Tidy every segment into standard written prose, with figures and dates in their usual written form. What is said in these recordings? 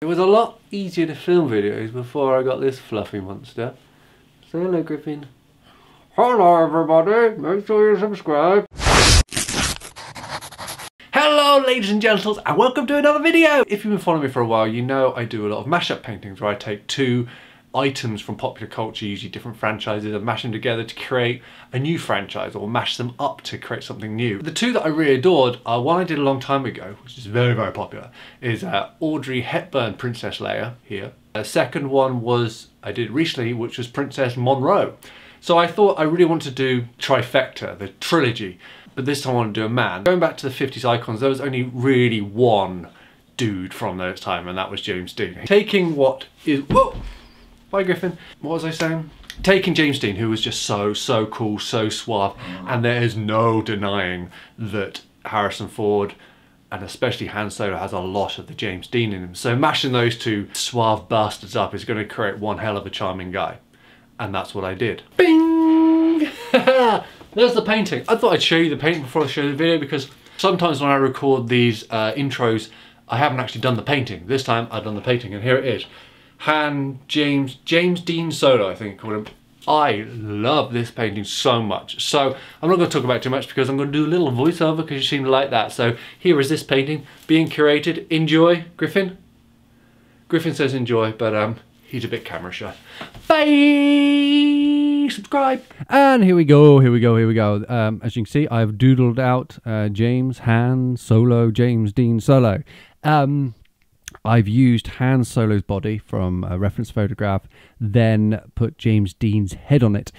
It was a lot easier to film videos before I got this fluffy monster. Say hello, Griffin. Hello, everybody. Make sure you subscribe. Hello, ladies and gentlemen, and welcome to another video. If you've been following me for a while, you know I do a lot of mashup paintings where I take two items from popular culture, usually different franchises, and mash them together to create a new franchise, or mash them up to create something new. The two that I really adored are one I did a long time ago, which is very, very popular, is Audrey Hepburn Princess Leia here. The second one was I did recently, which was Princess Monroe. So I thought I really wanted to do trifecta, the trilogy, but this time I want to do a man. Going back to the 50s icons, there was only really one dude from those time, and that was James Dean. Taking what is... Whoa! Bye, Griffin. What was I saying? Taking James Dean, who was just so cool, so suave, and there is no denying that Harrison Ford, and especially Han Solo, has a lot of the James Dean in him. So mashing those two suave bastards up is going to create one hell of a charming guy. And that's what I did. Bing! There's the painting. I thought I'd show you the painting before I show you the video, because sometimes when I record these intros, I haven't actually done the painting. This time I've done the painting, and here it is. James Dean Solo, I think I called him. I love this painting so much. So I'm not going to talk about it too much because I'm going to do a little voiceover because you seem to like that. So here is this painting being curated. Enjoy, Griffin. Griffin says enjoy, but he's a bit camera shy. Bye! Subscribe! And here we go. As you can see, I've doodled out James, Han, Solo, James Dean Solo. I've used Han Solo's body from a reference photograph, then put James Dean's head on it.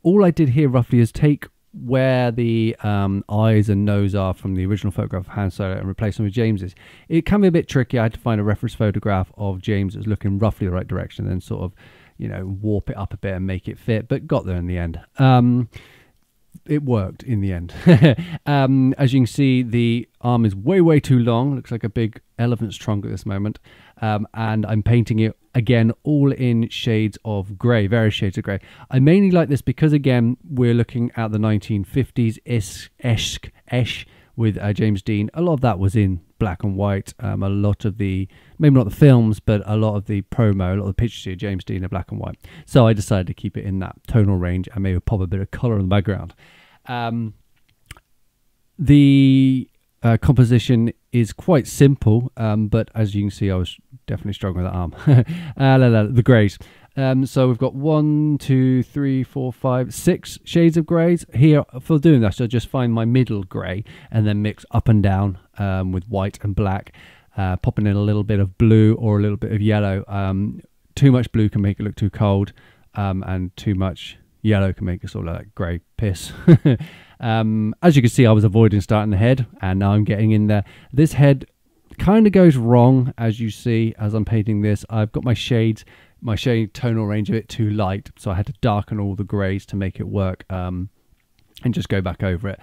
All I did here roughly is take where the eyes and nose are from the original photograph of Han Solo and replace them with James's. It can be a bit tricky. I had to find a reference photograph of James that's looking roughly the right direction, then sort of, you know, warp it up a bit and make it fit, but got there in the end. It worked in the end. As you can see, the arm is way too long. Looks like a big elephant's trunk at this moment. And I'm painting it again all in shades of grey, various shades of grey. I mainly like this because, again, we're looking at the 1950s-esque with James Dean. A lot of that was in black and white. A lot of the, maybe not the films, but a lot of the promo, a lot of the pictures of James Dean are black and white. So I decided to keep it in that tonal range and maybe pop a bit of colour in the background. The composition is quite simple, but as you can see, I was definitely struggling with that arm. The greys. So we've got 1, 2, 3, 4, 5, 6 shades of greys. Here, for doing this, I'll just find my middle grey and then mix up and down with white and black, popping in a little bit of blue or a little bit of yellow. Too much blue can make it look too cold, and too much yellow can make it sort of like grey piss. As you can see, I was avoiding starting the head, and now I'm getting in there. This head kind of goes wrong, as you see, as I'm painting this. I've got my shades, my shade tonal range a bit too light, so I had to darken all the greys to make it work, and just go back over it.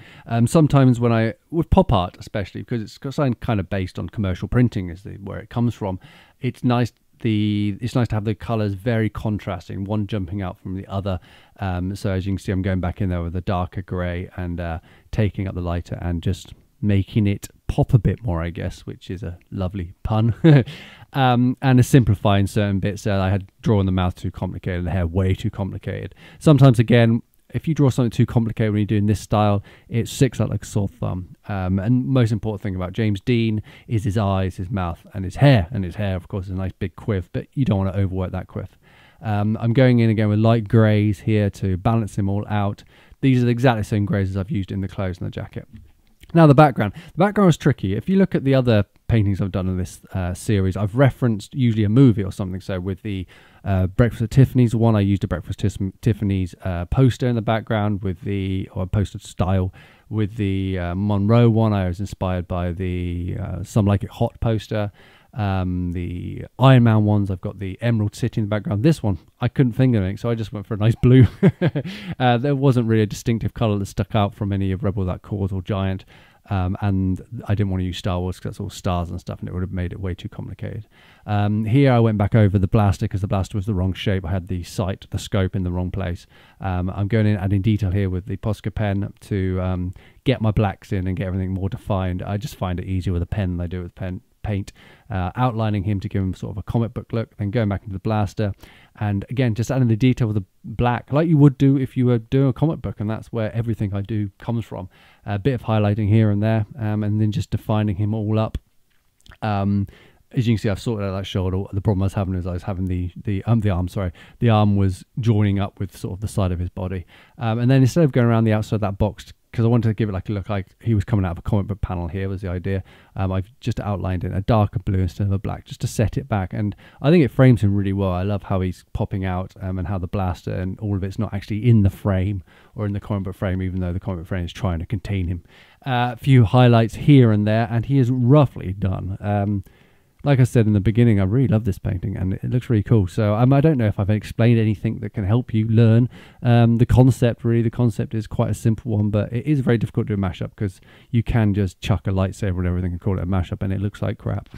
Sometimes when with pop art especially, because it's kind of based on commercial printing is where it comes from, it's nice to have the colours very contrasting, one jumping out from the other. So as you can see, I'm going back in there with a darker grey and taking up the lighter and just making it pop a bit more, I guess, which is a lovely pun. And simplifying certain bits. I had drawn the mouth too complicated, the hair way too complicated. Sometimes, again, if you draw something too complicated when you're doing this style, it sticks out like a sore thumb. And most important thing about James Dean is his eyes, his mouth, and his hair. And his hair, of course, is a nice big quiff, but you don't want to overwork that quiff. I'm going in again with light greys here to balance them all out. These are the exactly same greys as I've used in the clothes and the jacket. Now the background. The background is tricky. If you look at the other paintings I've done in this series, I've referenced usually a movie or something. So with the Breakfast at Tiffany's one, I used a Breakfast at Tiffany's poster in the background with or poster style. With the Monroe one, I was inspired by the Some Like It Hot poster. The Iron Man ones, I've got the Emerald City in the background. This one, I couldn't think of anything, so I just went for a nice blue. There wasn't really a distinctive colour that stuck out from any of Rebel Without Cause or Giant. And I didn't want to use Star Wars because that's all stars and stuff, and it would have made it way too complicated. Here I went back over the blaster because the blaster was the wrong shape. I had the sight, the scope in the wrong place. I'm going in adding detail here with the Posca pen to get my blacks in and get everything more defined. I just find it easier with a pen than I do with paint. outlining him to give him sort of a comic book look, then going back into the blaster, and again just adding the detail with the black like you would do if you were doing a comic book, and that's where everything I do comes from. A bit of highlighting here and there, and then just defining him all up. As you can see, I've sorted out that shoulder. The problem I was having is I was having the arm. Sorry, the arm was joining up with sort of the side of his body. And then instead of going around the outside of that box, because I wanted to give it like a look like he was coming out of a comic book panel, here was the idea. I've just outlined it in a darker blue instead of a black, just to set it back. And I think it frames him really well. I love how he's popping out, and how the blaster and all of it's not actually in the frame or in the comic book frame, even though the comic book frame is trying to contain him. A few highlights here and there, and he is roughly done. Like I said in the beginning, I really love this painting and it looks really cool. So I don't know if I've explained anything that can help you learn the concept. Really, the concept is quite a simple one, but it is very difficult to do a mashup because you can just chuck a lightsaber and everything and call it a mashup and it looks like crap.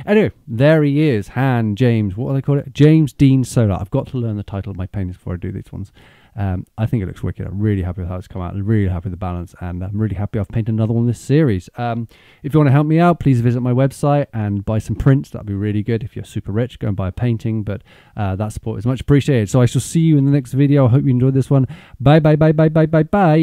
Anyway, there he is, Han James, what do they call it? James Dean Solar. I've got to learn the title of my paintings before I do these ones. I think it looks wicked. I'm really happy with how it's come out. I'm really happy with the balance, and I'm really happy I've painted another one in this series. If you want to help me out, please visit my website and buy some prints. That'd be really good. If you're super rich, go and buy a painting, but that support is much appreciated. So I shall see you in the next video. I hope you enjoyed this one. Bye, bye, bye, bye, bye, bye, bye.